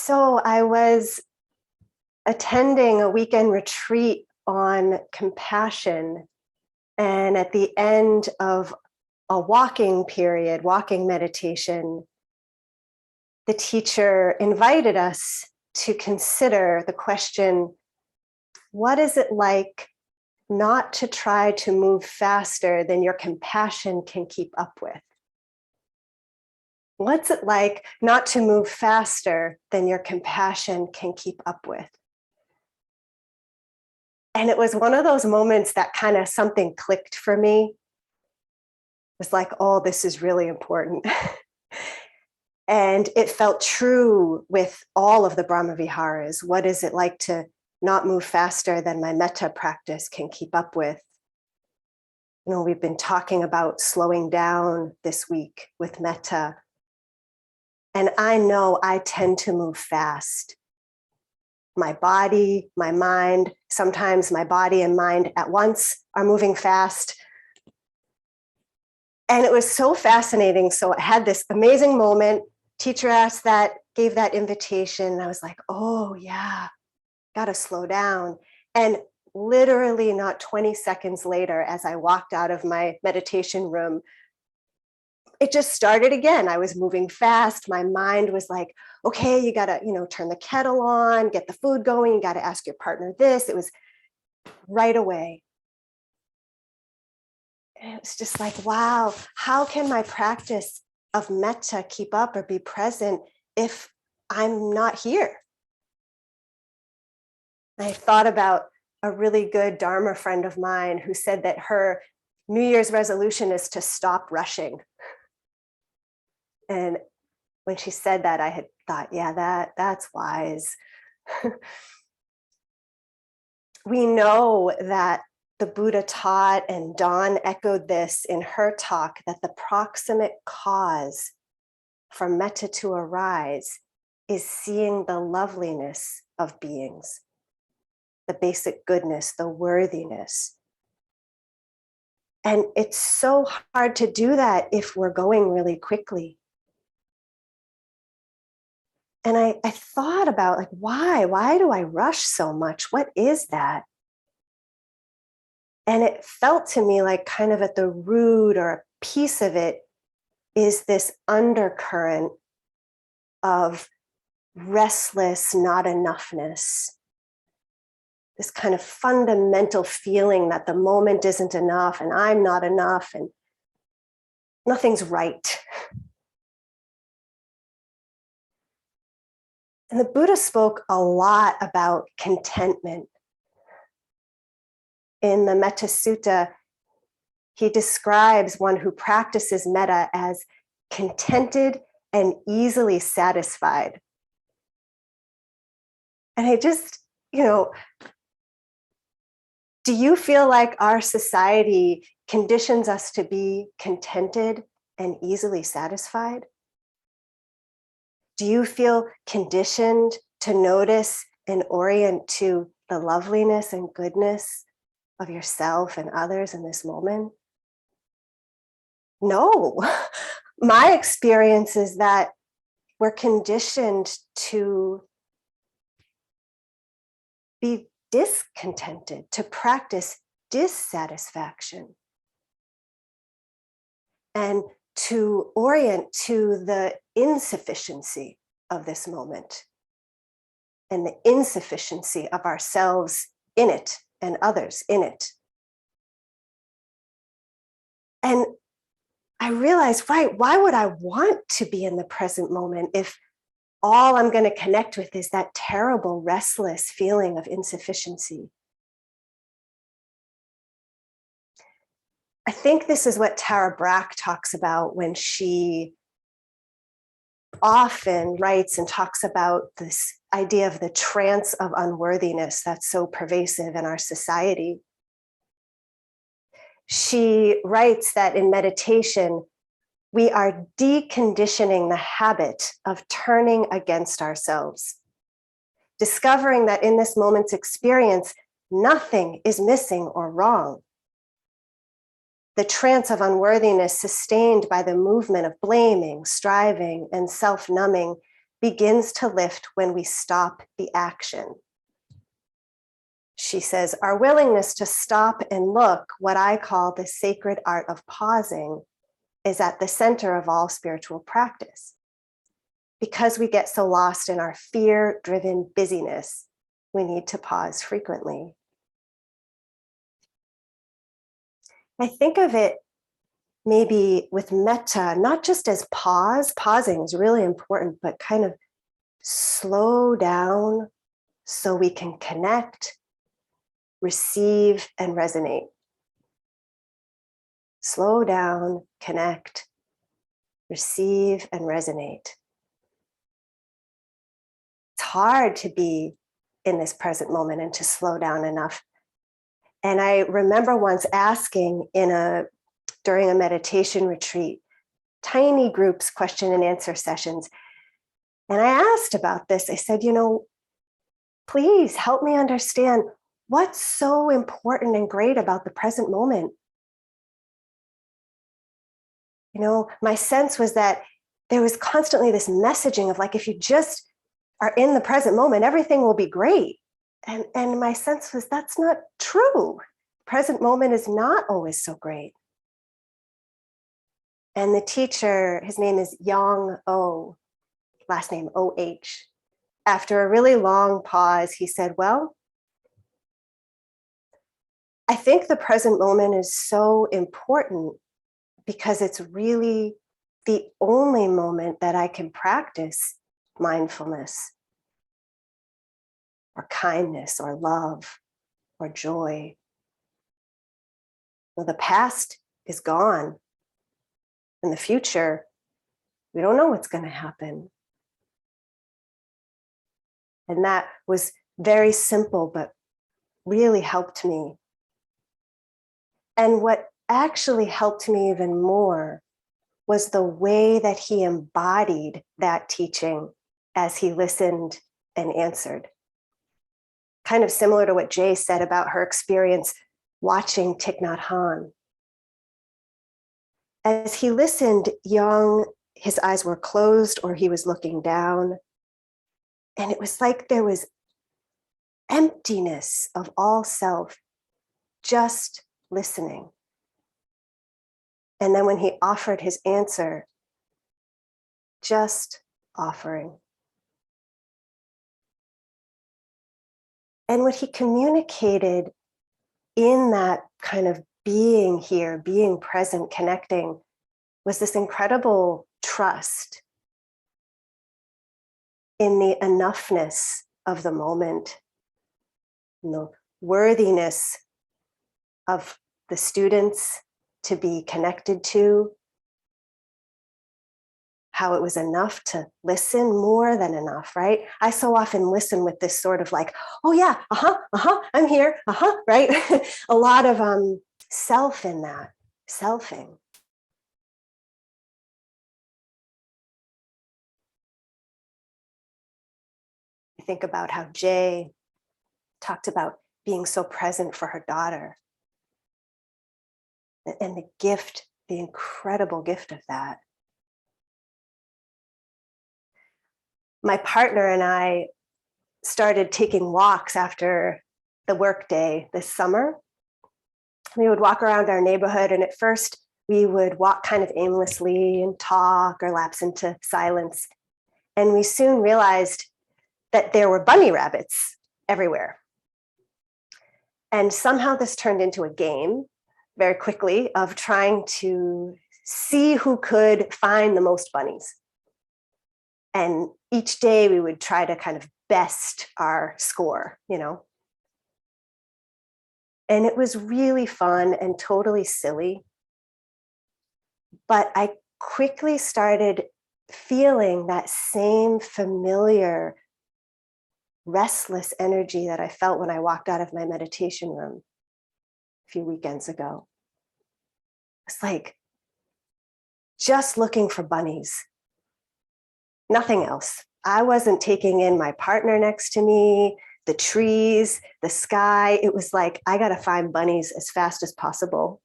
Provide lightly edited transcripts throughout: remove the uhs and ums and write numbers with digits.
So I was attending a weekend retreat on compassion. And at the end of a walking period, walking meditation, the teacher invited us to consider the question, what is it like not to try to move faster than your compassion can keep up with? What's it like not to move faster than your compassion can keep up with? And it was one of those moments that kind of something clicked for me. It was like, oh, this is really important. And it felt true with all of the Brahmaviharas. What is it like to not move faster than my metta practice can keep up with? You know, we've been talking about slowing down this week with metta. And I know I tend to move fast. My body, my mind, sometimes my body and mind at once are moving fast. And it was so fascinating. So I had this amazing moment. Teacher asked that, gave that invitation. And I was like, oh yeah, gotta slow down. And literally not 20 seconds later, as I walked out of my meditation room, it just started again. I was moving fast. My mind was like, okay, you gotta, turn the kettle on, get the food going. You gotta ask your partner this. It was right away. And it was just like, wow, how can my practice of metta keep up or be present if I'm not here? I thought about a really good Dharma friend of mine who said that her New Year's resolution is to stop rushing. And when she said that, I had thought, yeah, that's wise. We know that the Buddha taught, and Dawn echoed this in her talk, that the proximate cause for metta to arise is seeing the loveliness of beings, the basic goodness, the worthiness. And it's so hard to do that if we're going really quickly. And I thought about, like, why do I rush so much? What is that? And it felt to me like kind of at the root or a piece of it is this undercurrent of restless not-enoughness. This kind of fundamental feeling that the moment isn't enough and I'm not enough and nothing's right. And the Buddha spoke a lot about contentment. In the Metta Sutta, he describes one who practices metta as contented and easily satisfied. And I just, do you feel like our society conditions us to be contented and easily satisfied? Do you feel conditioned to notice and orient to the loveliness and goodness of yourself and others in this moment? No. My experience is that we're conditioned to be discontented, to practice dissatisfaction, and to orient to the insufficiency of this moment and the insufficiency of ourselves in it and others in it. And I realized, right, why would I want to be in the present moment if all I'm going to connect with is that terrible, restless feeling of insufficiency? I think this is what Tara Brach talks about when she often writes and talks about this idea of the trance of unworthiness that's so pervasive in our society. She writes that in meditation, we are deconditioning the habit of turning against ourselves, discovering that in this moment's experience, nothing is missing or wrong. The trance of unworthiness sustained by the movement of blaming, striving, and self-numbing begins to lift when we stop the action. She says, our willingness to stop and look, what I call the sacred art of pausing, is at the center of all spiritual practice. Because we get so lost in our fear-driven busyness, we need to pause frequently. I think of it maybe with metta, not just as pausing is really important, but kind of slow down so we can connect, receive, and resonate. Slow down, connect, receive, and resonate. It's hard to be in this present moment and to slow down enough. And I remember once asking during a meditation retreat, tiny groups, question and answer sessions. And I asked about this. I said, please help me understand what's so important and great about the present moment. My sense was that there was constantly this messaging of like, if you just are in the present moment, everything will be great. And my sense was that's not true. Present moment is not always so great. And the teacher, his name is Yang O, last name O-H. After a really long pause, he said, well, I think the present moment is so important because it's really the only moment that I can practice mindfulness or kindness or love or joy. Well, the past is gone. In the future, we don't know what's going to happen. And that was very simple, but really helped me. And what actually helped me even more was the way that he embodied that teaching as he listened and answered. Kind of similar to what Jay said about her experience watching Thich Nhat Hanh. As he listened, his eyes were closed or he was looking down. And it was like there was emptiness of all self, just listening. And then when he offered his answer, just offering. And what he communicated in that kind of being here, being present, connecting, was this incredible trust in the enoughness of the moment, in the worthiness of the students to be connected to, how it was enough to listen, more than enough, right? I so often listen with this sort of like, oh yeah, I'm here, right? A lot of self in that, selfing. I think about how Jay talked about being so present for her daughter and the gift, the incredible gift of that. My partner and I started taking walks after the workday this summer. We would walk around our neighborhood, and at first we would walk kind of aimlessly and talk or lapse into silence. And we soon realized that there were bunny rabbits everywhere. And somehow this turned into a game very quickly of trying to see who could find the most bunnies. And each day we would try to kind of best our score, And it was really fun and totally silly. But I quickly started feeling that same familiar, restless energy that I felt when I walked out of my meditation room a few weekends ago. It's like just looking for bunnies, nothing else. I wasn't taking in my partner next to me, the trees, the sky. It was like, I got to find bunnies as fast as possible.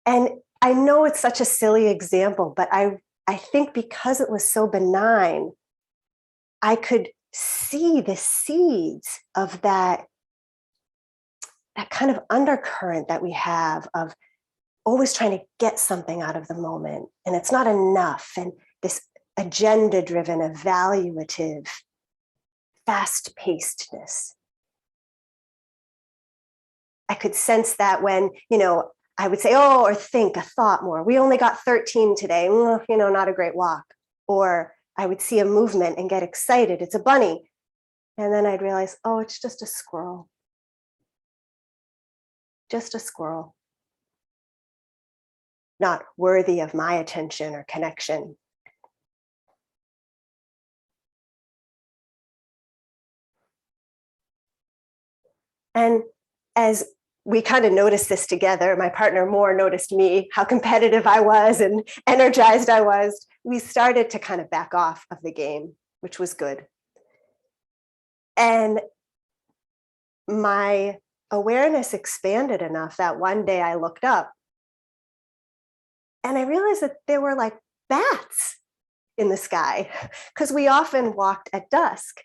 And I know it's such a silly example, but I think because it was so benign, I could see the seeds of that kind of undercurrent that we have of always trying to get something out of the moment, and it's not enough, and this agenda-driven, evaluative, fast-pacedness. I could sense that when, I would say, oh, or think a thought more. We only got 13 today, not a great walk. Or I would see a movement and get excited. It's a bunny. And then I'd realize, oh, it's just a squirrel. Just a squirrel. Not worthy of my attention or connection. And as we kind of noticed this together, my partner more noticed me, how competitive I was and energized I was. We started to kind of back off of the game, which was good. And my awareness expanded enough that one day I looked up and I realized that there were like bats in the sky, because we often walked at dusk.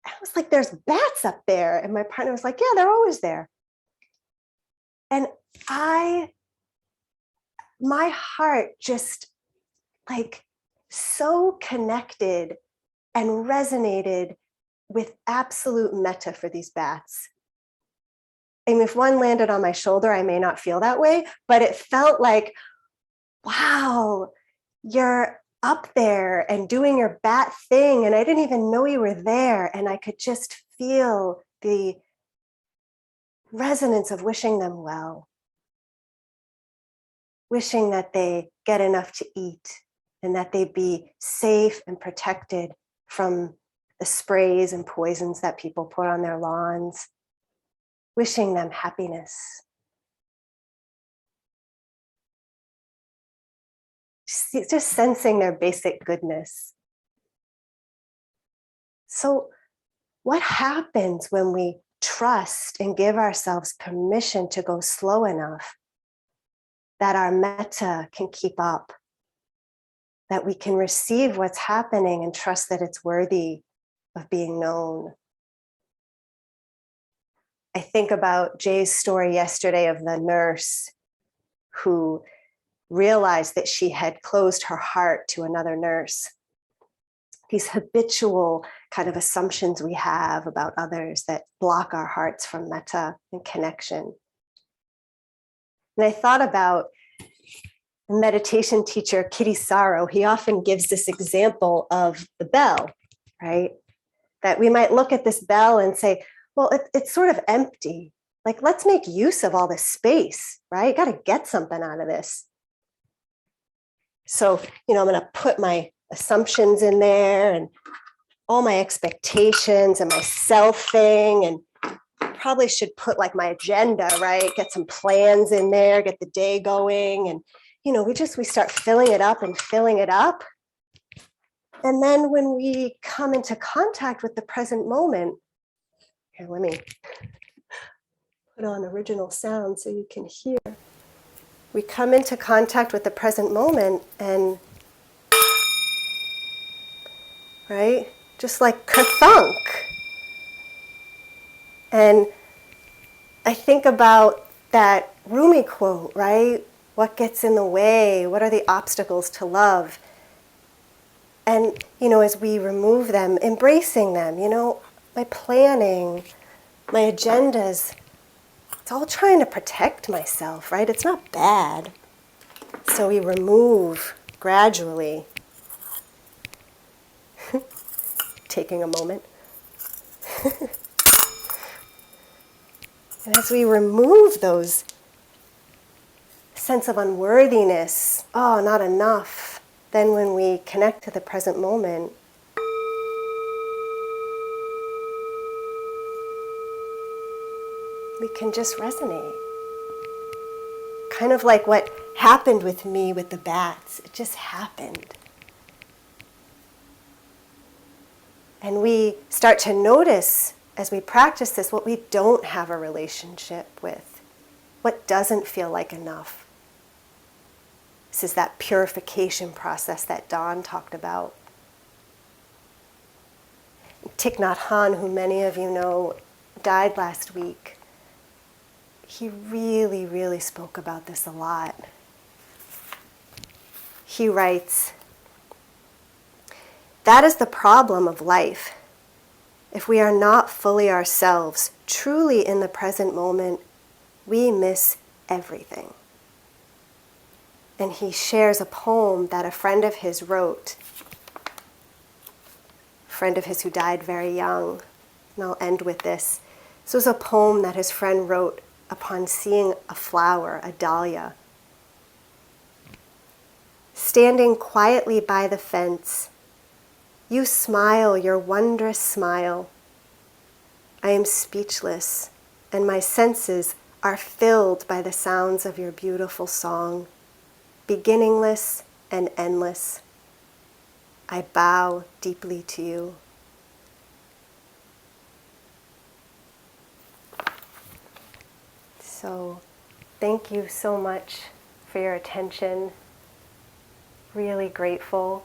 I was like, there's bats up there. And my partner was like, yeah, they're always there. And my heart just like so connected and resonated with absolute metta for these bats. I mean, if one landed on my shoulder, I may not feel that way, but it felt like, wow, you're up there and doing your bat thing. And I didn't even know you were there. And I could just feel the resonance of wishing them well, wishing that they get enough to eat and that they be safe and protected from the sprays and poisons that people put on their lawns, wishing them happiness. Just sensing their basic goodness. So what happens when we trust and give ourselves permission to go slow enough that our metta can keep up, that we can receive what's happening and trust that it's worthy of being known? I think about Jay's story yesterday of the nurse who realized that she had closed her heart to another nurse. These habitual kind of assumptions we have about others that block our hearts from metta and connection. And I thought about the meditation teacher, Kitty Saro. He often gives this example of the bell, right? That we might look at this bell and say, well, it's sort of empty. Like, let's make use of all this space, right? Got to get something out of this. So, I'm going to put my assumptions in there and all my expectations and my self thing, and probably should put like my agenda, right? Get some plans in there, get the day going. And, we start filling it up and filling it up. And then when we come into contact with the present moment, here, let me put on original sound so you can hear. We come into contact with the present moment and, right, just like kathunk. And I think about that Rumi quote, right? What gets in the way? What are the obstacles to love? And, as we remove them, embracing them, my planning, my agendas, it's all trying to protect myself, right? It's not bad. So we remove gradually, taking a moment. And as we remove those sense of unworthiness, oh, not enough, then when we connect to the present moment, we can just resonate. Kind of like what happened with me with the bats. It just happened. And we start to notice as we practice this what we don't have a relationship with, what doesn't feel like enough. This is that purification process that Dawn talked about. Thich Nhat Hanh, who many of you know, died last week. He really, really spoke about this a lot. He writes, "That is the problem of life. If we are not fully ourselves, truly in the present moment, we miss everything." And he shares a poem that a friend of his wrote, a friend of his who died very young. And I'll end with this. This was a poem that his friend wrote upon seeing a flower, a dahlia. "Standing quietly by the fence, you smile your wondrous smile. I am speechless, and my senses are filled by the sounds of your beautiful song, beginningless and endless. I bow deeply to you." So, thank you so much for your attention. Really grateful